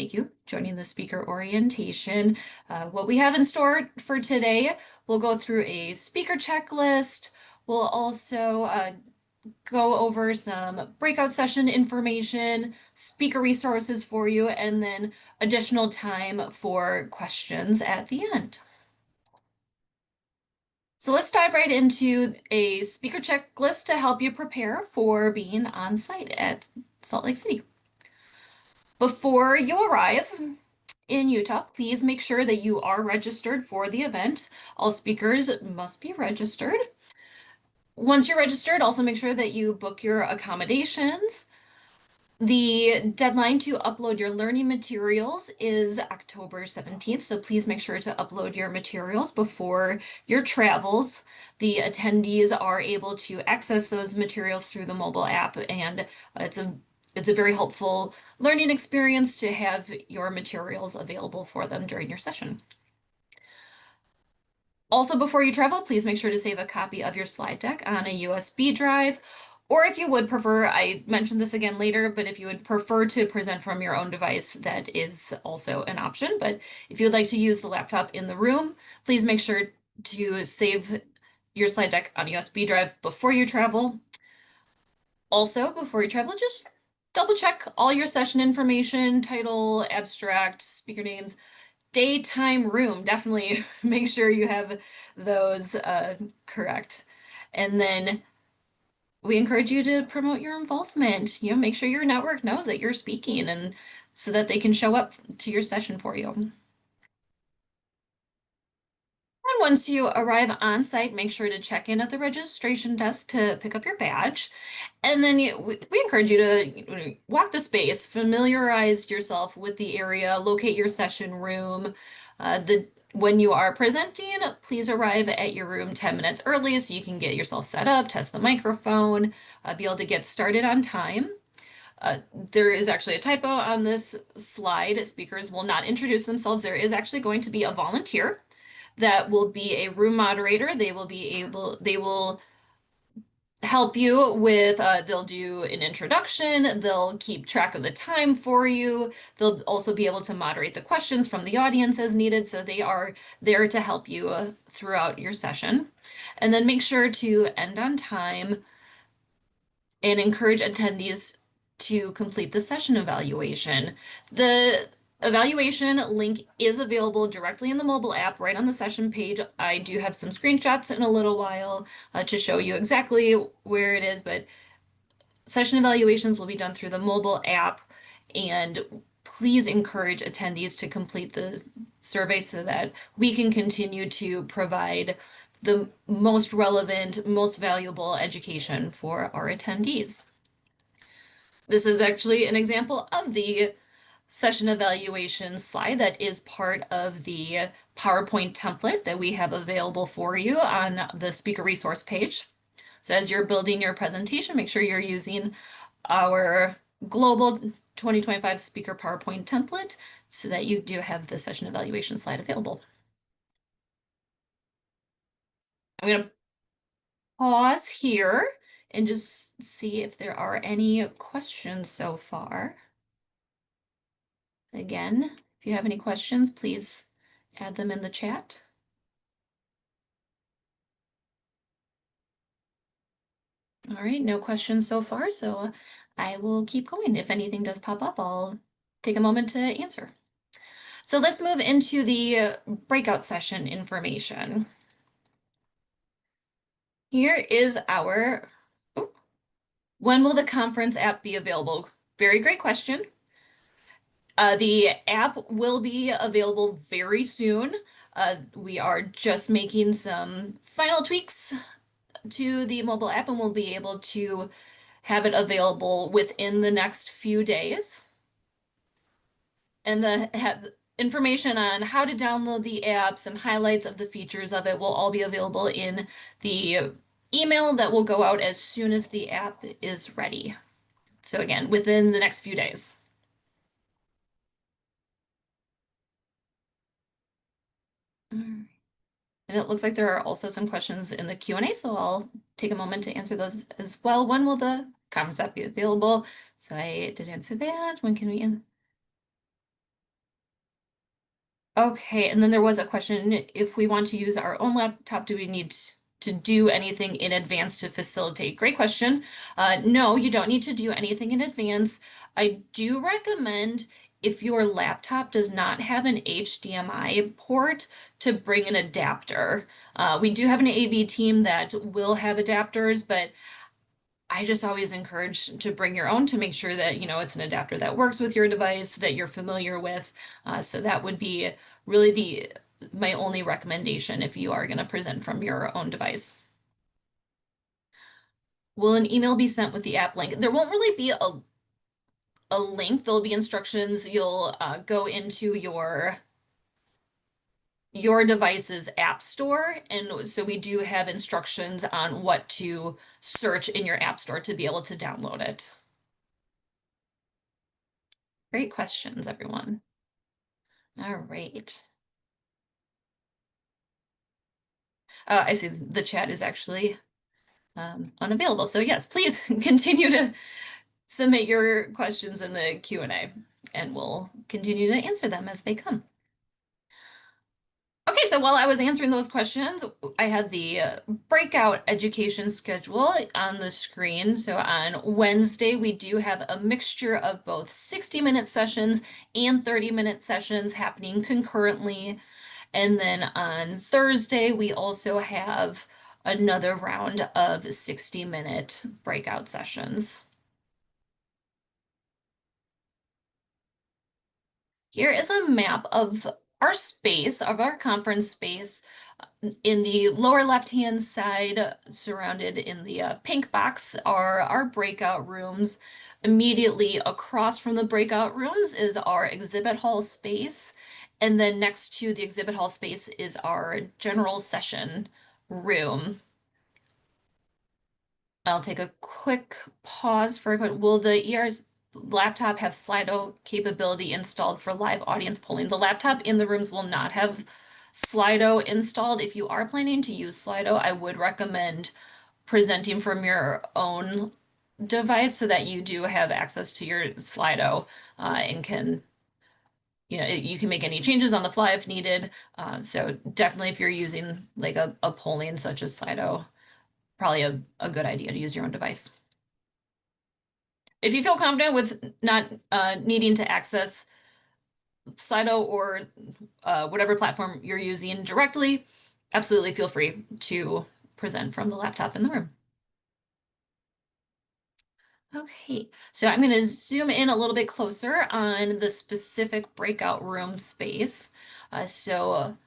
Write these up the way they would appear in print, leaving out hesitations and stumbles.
Thank you. Joining the speaker orientation. What we have in store for today, we'll go through a speaker checklist. We'll also go over some breakout session information, speaker resources for you, and then additional time for questions at the end. So let's dive right into a speaker checklist to help you prepare for being on site at Salt Lake City. Before you arrive in Utah, please make sure that you are registered for the event. All speakers must be registered. Once you're registered, also make sure that you book your accommodations. The deadline to upload your learning materials is October 17th, so please make sure to upload your materials before your travels. The attendees are able to access those materials through the mobile app, and it's a very helpful learning experience to have your materials available for them during your session. Also, before you travel, please make sure to save a copy of your slide deck on a USB drive. Or if you would prefer, I mentioned this again later, but if you would prefer to present from your own device, that is also an option. But if you would like to use the laptop in the room, please make sure to save your slide deck on a USB drive before you travel. Also, before you travel, just double check all your session information, title, abstract, speaker names, daytime room. Definitely make sure you have those correct. And then we encourage you to promote your involvement. Make sure your network knows that you're speaking and so that they can show up to your session for you. And once you arrive on site, make sure to check in at the registration desk to pick up your badge. And then we encourage you to walk the space, familiarize yourself with the area, locate your session room. When you are presenting, please arrive at your room 10 minutes early so you can get yourself set up, test the microphone, be able to get started on time. There is actually a typo on this slide. Speakers will not introduce themselves. There is actually going to be a volunteer that will be a room moderator. They will help you with, they'll do an introduction, they'll keep track of the time for you, they'll also be able to moderate the questions from the audience as needed, so they are there to help you throughout your session. And then make sure to end on time and encourage attendees to complete the session evaluation. The evaluation link is available directly in the mobile app right on the session page. I do have some screenshots in a little while to show you exactly where it is, but session evaluations will be done through the mobile app, and please encourage attendees to complete the survey so that we can continue to provide the most relevant, most valuable education for our attendees. This is actually an example of the session evaluation slide that is part of the PowerPoint template that we have available for you on the speaker resource page. So as you're building your presentation, make sure you're using our global 2025 speaker PowerPoint template so that you do have the session evaluation slide available. I'm going to pause here and just see if there are any questions so far. Again, if you have any questions, please add them in the chat. All right, no questions so far, so I will keep going. If anything does pop up, I'll take a moment to answer. So let's move into the breakout session information. Here is our, when will the conference app be available? Very great question. The app will be available very soon. We are just making some final tweaks to the mobile app, and we'll be able to have it available within the next few days. And the information on how to download the apps and highlights of the features of it will all be available in the email that will go out as soon as the app is ready. So again, within the next few days. And it looks like there are also some questions in the Q&A, so I'll take a moment to answer those as well. When will the conference app be available? So I did answer that. When can we Okay, and then there was a question, if we want to use our own laptop, do we need to do anything in advance to facilitate? Great question. No, you don't need to do anything in advance. I do recommend if your laptop does not have an HDMI port to bring an adapter. We do have an AV team that will have adapters, but I just always encourage to bring your own to make sure that, it's an adapter that works with your device that you're familiar with. So that would be really the my only recommendation if you are going to present from your own device. Will an email be sent with the app link? There won't really be a link. There'll be instructions. You'll go into your device's app store. And so we do have instructions on what to search in your app store to be able to download it. Great questions, everyone. All right. I see the chat is actually unavailable. So yes, please continue to submit your questions in the Q&A and we'll continue to answer them as they come. Okay, so while I was answering those questions, I had the breakout education schedule on the screen. So on Wednesday, we do have a mixture of both 60-minute sessions and 30-minute sessions happening concurrently. And then on Thursday, we also have another round of 60-minute breakout sessions. Here is a map of our space, of our conference space. In the lower left-hand side, surrounded in the pink box, are our breakout rooms. Immediately across from the breakout rooms is our exhibit hall space. And then next to the exhibit hall space is our general session room. I'll take a quick pause for a quick, will the ER's laptop have Slido capability installed for live audience polling? The laptop in the rooms will not have Slido installed. If you are planning to use Slido, I would recommend presenting from your own device so that you do have access to your Slido and can, you can make any changes on the fly if needed. So definitely if you're using like a polling such as Slido, probably a good idea to use your own device. If you feel confident with not needing to access Slido or whatever platform you're using directly, absolutely feel free to present from the laptop in the room. Okay, so I'm going to zoom in a little bit closer on the specific breakout room space. So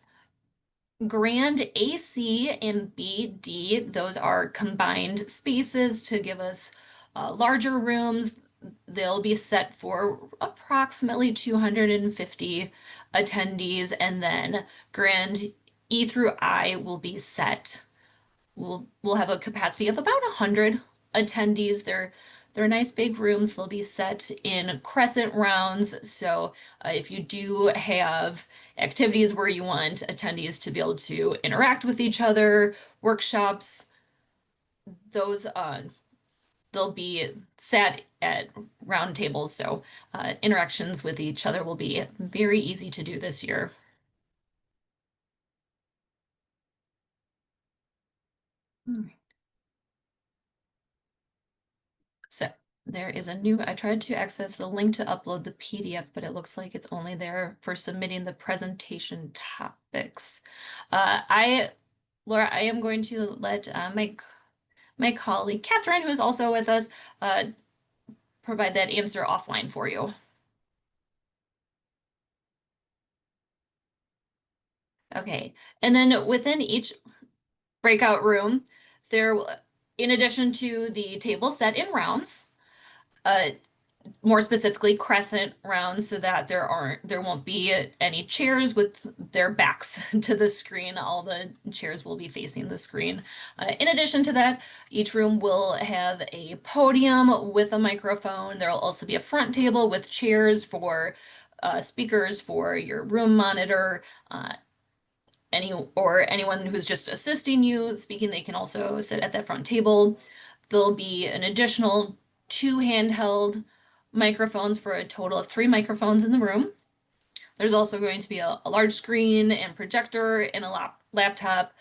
Grand AC and BD, those are combined spaces to give us larger rooms. They'll be set for approximately 250 attendees, and then Grand E through I will be set. We'll have a capacity of about 100 attendees. They're nice big rooms. They'll be set in crescent rounds. So if you do have activities where you want attendees to be able to interact with each other, workshops, those they'll be sat at round tables. So interactions with each other will be very easy to do this year. So there is a new, I tried to access the link to upload the PDF, but it looks like it's only there for submitting the presentation topics. Laura, I am going to let my colleague Catherine, who is also with us, provide that answer offline for you. Okay, and then within each breakout room, there, in addition to the table set in rounds, more specifically crescent rounds so that there won't be any chairs with their backs to the screen. All the chairs will be facing the screen. In addition to that, each room will have a podium with a microphone. There will also be a front table with chairs for speakers for your room monitor. Anyone who's just assisting you speaking, they can also sit at that front table. There'll be an additional 2 handheld microphones for a total of 3 microphones in the room. There's also going to be a large screen and projector and a laptop.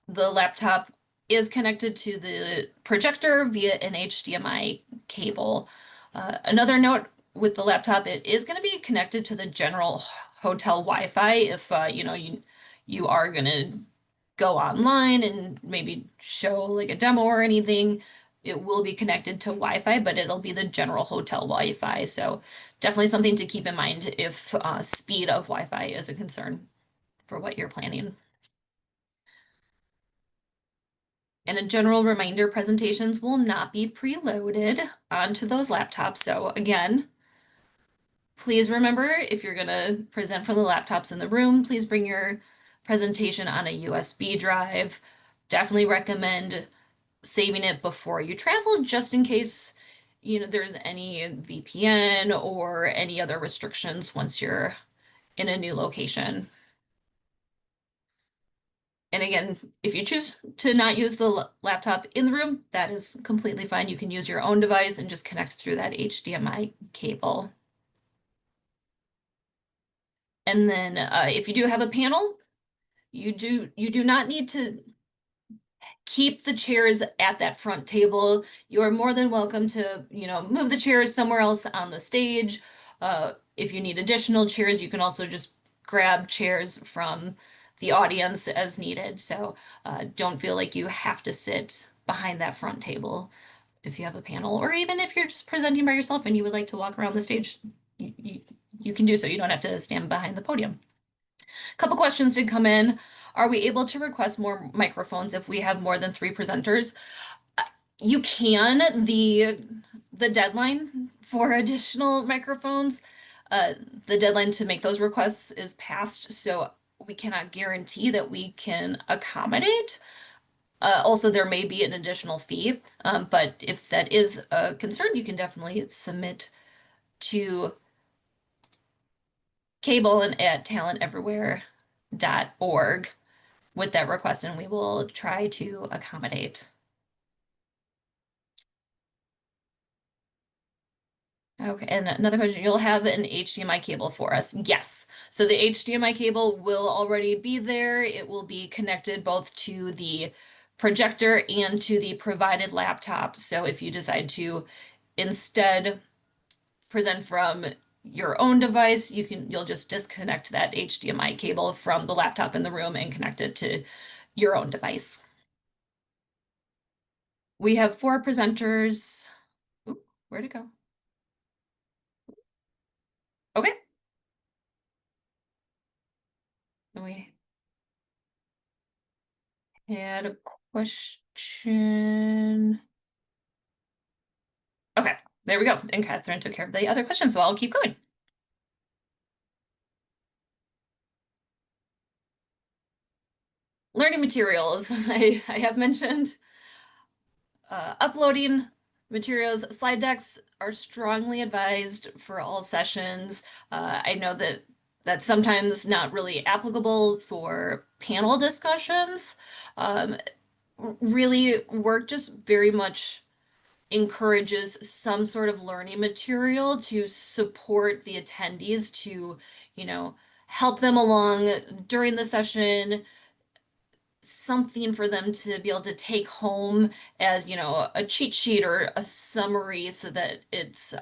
The laptop is connected to the projector via an HDMI cable. Another note with the laptop, it is going to be connected to the general hotel Wi-Fi if you are going to go online and maybe show like a demo or anything. It will be connected to Wi-Fi, but it'll be the general hotel Wi-Fi. So definitely something to keep in mind if speed of Wi-Fi is a concern for what you're planning. And a general reminder, presentations will not be preloaded onto those laptops. So again, please remember if you're going to present from the laptops in the room, please bring your presentation on a USB drive. Definitely recommend saving it before you travel, just in case, there's any VPN or any other restrictions once you're in a new location. And again, if you choose to not use the laptop in the room, that is completely fine. You can use your own device and just connect through that HDMI cable. And then if you do have a panel, you do not need to keep the chairs at that front table. You are more than welcome to, move the chairs somewhere else on the stage. If you need additional chairs, you can also just grab chairs from the audience as needed. So don't feel like you have to sit behind that front table if you have a panel, or even if you're just presenting by yourself and you would like to walk around the stage, you can do so. You don't have to stand behind the podium. A couple questions did come in. Are we able to request more microphones if we have more than 3 presenters? You can. The deadline for additional microphones, uh, the deadline to make those requests is passed, so we cannot guarantee that we can accommodate. Also, there may be an additional fee, but if that is a concern, you can definitely submit to cable and at talenteverywhere.org with that request, and we will try to accommodate. Okay, and another question, you'll have an HDMI cable for us? Yes. So the HDMI cable will already be there. It will be connected both to the projector and to the provided laptop. So if you decide to instead present from your own device, you'll just disconnect that HDMI cable from the laptop in the room and connect it to your own device. We have 4 presenters. Oop, where'd it go? Okay. And we had a question. Okay, there we go. And Catherine took care of the other question, so I'll keep going. Learning materials. I have mentioned uploading materials. Slide decks are strongly advised for all sessions. I know that that's sometimes not really applicable for panel discussions. Really, WERC just very much encourages some sort of learning material to support the attendees to, help them along during the session, something for them to be able to take home as, a cheat sheet or a summary so that it's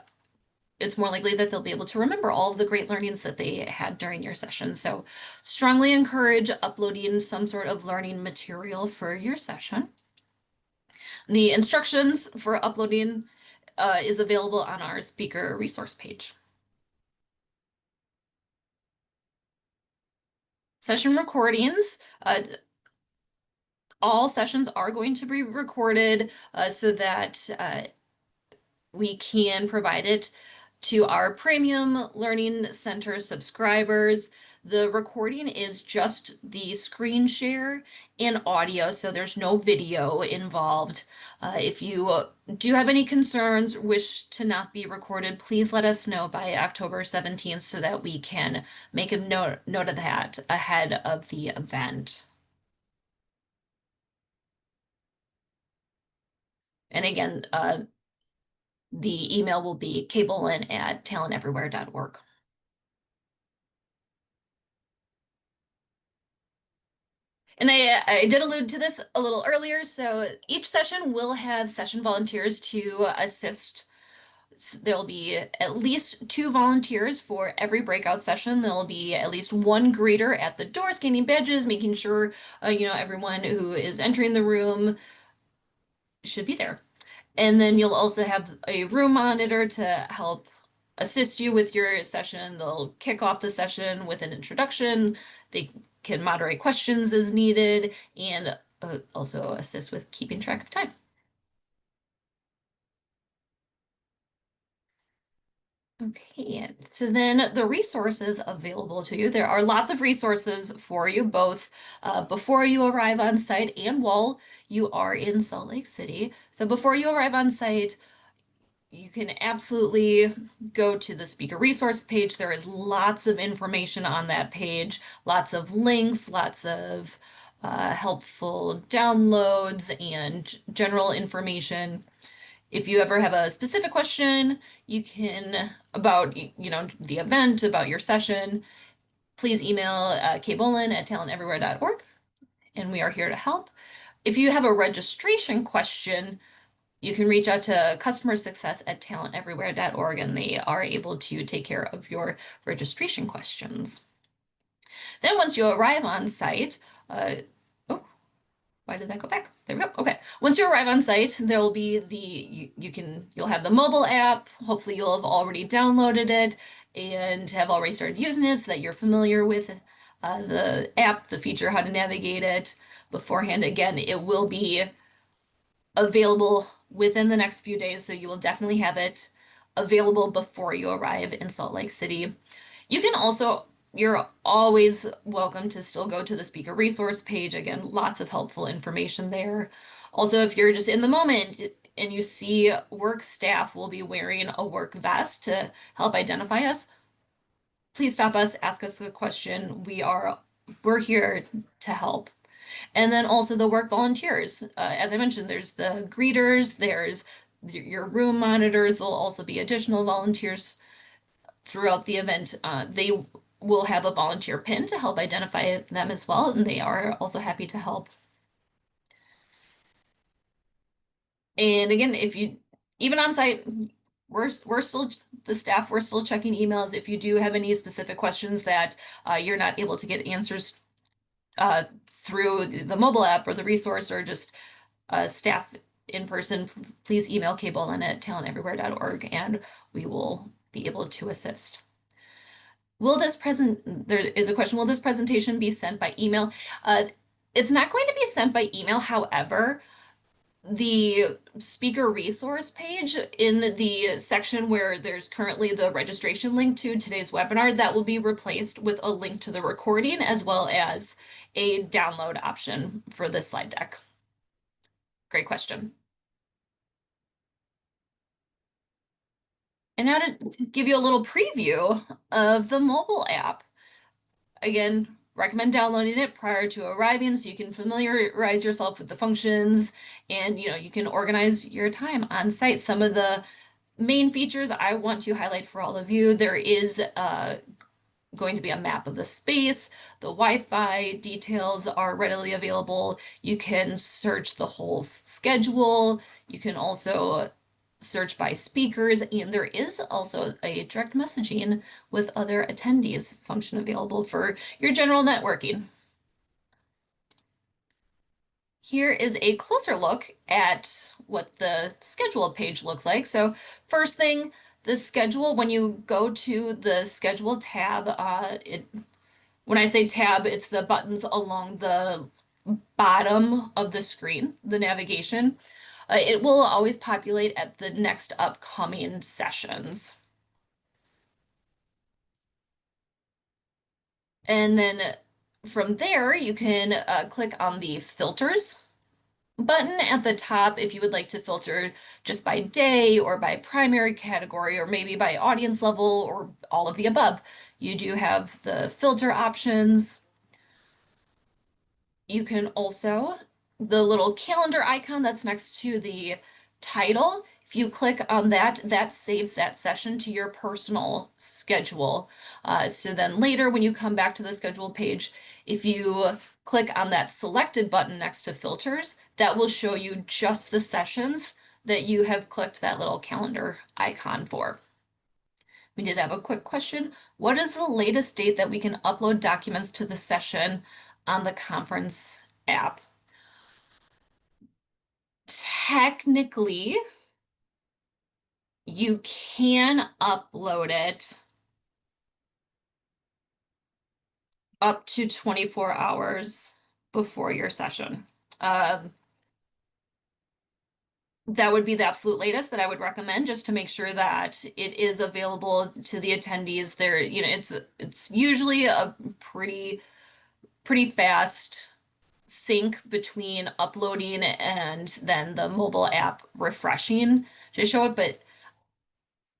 more likely that they'll be able to remember all of the great learnings that they had during your session. So strongly encourage uploading some sort of learning material for your session. The instructions for uploading is available on our speaker resource page. Session recordings. All sessions are going to be recorded so that we can provide it to our Premium Learning Center subscribers. The recording is just the screen share and audio, so there's no video involved. If you do have any concerns, wish to not be recorded, please let us know by October 17th so that we can make a note of that ahead of the event. And again, the email will be cablein@talenteverywhere.org. And I did allude to this a little earlier. So each session will have session volunteers to assist. There'll be at least two volunteers for every breakout session. There'll be at least one greeter at the door scanning badges, making sure everyone who is entering the room should be there. And then you'll also have a room monitor to help assist you with your session. They'll kick off the session with an introduction. They can moderate questions as needed and also assist with keeping track of time. Okay, so then the resources available to you. There are lots of resources for you, both before you arrive on site and while you are in Salt Lake City. So before you arrive on site, you can absolutely go to the speaker resource page. There is lots of information on that page, lots of links, lots of helpful downloads and general information. If you ever have a specific question, you can about the event, about your session, please email kbolin@talenteverywhere.org, and we are here to help. If you have a registration question, you can reach out to customer success at talenteverywhere.org, and they are able to take care of your registration questions. Then once you arrive on site, oh, why did that go back? There we go. Okay. Once you arrive on site, there'll be you'll have the mobile app. Hopefully you'll have already downloaded it and have already started using it so that you're familiar with the app, the feature, how to navigate it beforehand. Again, it will be available within the next few days, so you will definitely have it available before you arrive in Salt Lake City. You can also, you're always welcome to still go to the speaker resource page. Again, lots of helpful information there. Also, if you're just in the moment and you see WERC staff will be wearing a WERC vest to help identify us, please stop us, ask us a question. We're here to help. And then also the WERC volunteers. As I mentioned, there's the greeters, there's your room monitors. There'll also be additional volunteers throughout the event. They will have a volunteer pin to help identify them as well, and they are also happy to help. And again, even on site, we're still the staff, we're still checking emails. If you do have any specific questions that you're not able to get answers through the mobile app or the resource, or just staff in person, please email kbolin@talenteverywhere.org and we will be able to assist. There is a question, will this presentation be sent by email? It's not going to be sent by email. However, the speaker resource page in the section where there's currently the registration link to today's webinar, that will be replaced with a link to the recording as well as a download option for this slide deck. Great question. And now to give you a little preview of the mobile app. Again, recommend downloading it prior to arriving so you can familiarize yourself with the functions and you can organize your time on site. Some of the main features I want to highlight for all of you, there is going to be a map of the space. The Wi-Fi details are readily available. You can search the whole schedule. You can also search by speakers, and there is also a direct messaging with other attendees function available for your general networking. Here is a closer look at what the schedule page looks like. So first thing, the schedule, when you go to the schedule tab, when I say tab, it's the buttons along the bottom of the screen, the navigation. It will always populate at the next upcoming sessions. And then from there, you can click on the filters button at the top if you would like to filter just by day or by primary category or maybe by audience level or all of the above. You do have the filter options. You can also, the little calendar icon that's next to the title If you click on that, that saves that session to your personal schedule. So then later, when you come back to the schedule page, if you click on that selected button next to filters, that will show you just the sessions that you have clicked that little calendar icon for. We did have a quick question. What is the latest date that we can upload documents to the session on the conference app? Technically, you can upload it up to 24 hours before your session. Um, that would be the absolute latest that I would recommend, just to make sure that it is available to the attendees. There, it's usually a pretty fast sync between uploading and then the mobile app refreshing to show it, but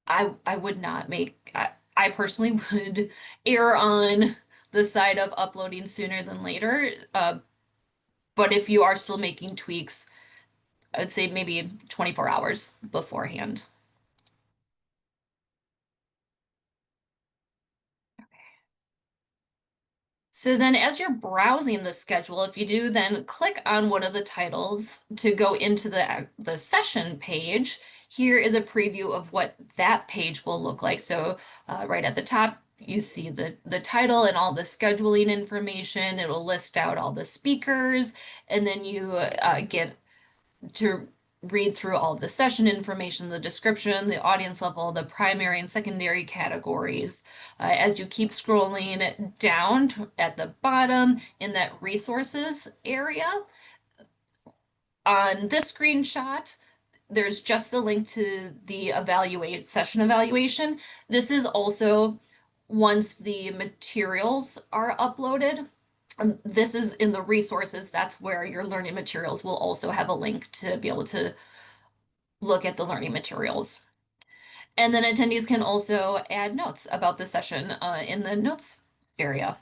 I would not make I personally would err on the side of uploading sooner than later. But if you are still making tweaks, I'd say maybe 24 hours beforehand. So then as you're browsing the schedule, if you do then click on one of the titles to go into the session page, here is a preview of what that page will look like. So right at the top, you see the title and all the scheduling information. It'll list out all the speakers, and then you get to read through all the session information, the description, the audience level, the primary and secondary categories. As you keep scrolling down at the bottom in that resources area, on this screenshot, there's just the link to the session evaluation. This is also once the materials are uploaded. This is in the resources. That's where your learning materials will also have a link to be able to look at the learning materials. And then attendees can also add notes about the session in the notes area.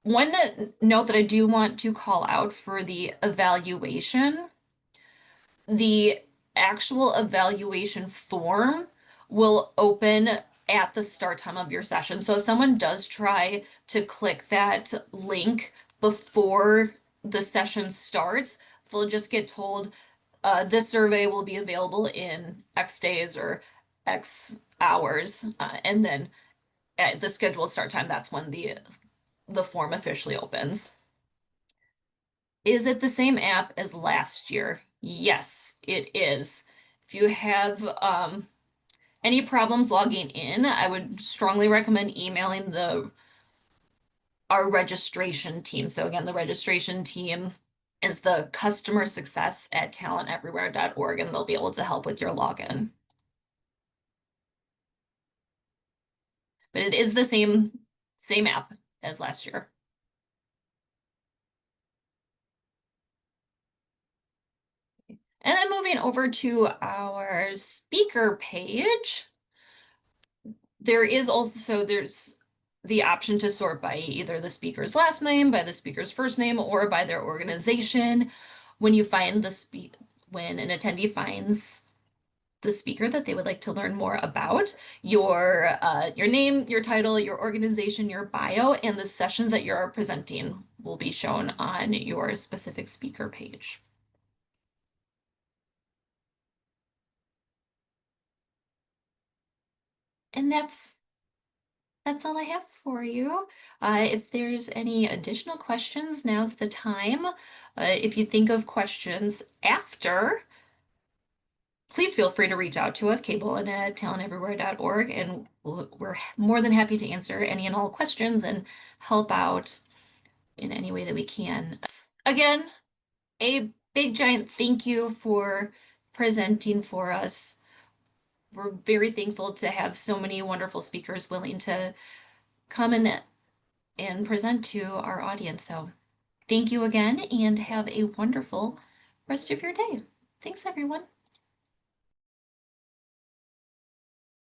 One note that I do want to call out for the evaluation, the actual evaluation form will open at the start time of your session. So if someone does try to click that link before the session starts, they'll just get told this survey will be available in X days or X hours, and then at the scheduled start time, that's when the form officially opens. Is it the same app as last year? Yes, it is. If you have any problems logging in, I would strongly recommend emailing our registration team. So again, the registration team is the customer success at talenteverywhere.org, and they'll be able to help with your login. But it is the same app as last year. And then moving over to our speaker page, there's the option to sort by either the speaker's last name, by the speaker's first name, or by their organization. When when an attendee finds the speaker that they would like to learn more about, your name, your title, your organization, your bio, and the sessions that you're presenting will be shown on your specific speaker page. And that's all I have for you. If there's any additional questions, now's the time. If you think of questions after, please feel free to reach out to us, Caitlin at talenteverywhere.org, and we're more than happy to answer any and all questions and help out in any way that we can. Again, a big giant thank you for presenting for us. We're very thankful to have so many wonderful speakers willing to come and present to our audience. So thank you again and have a wonderful rest of your day. Thanks, everyone.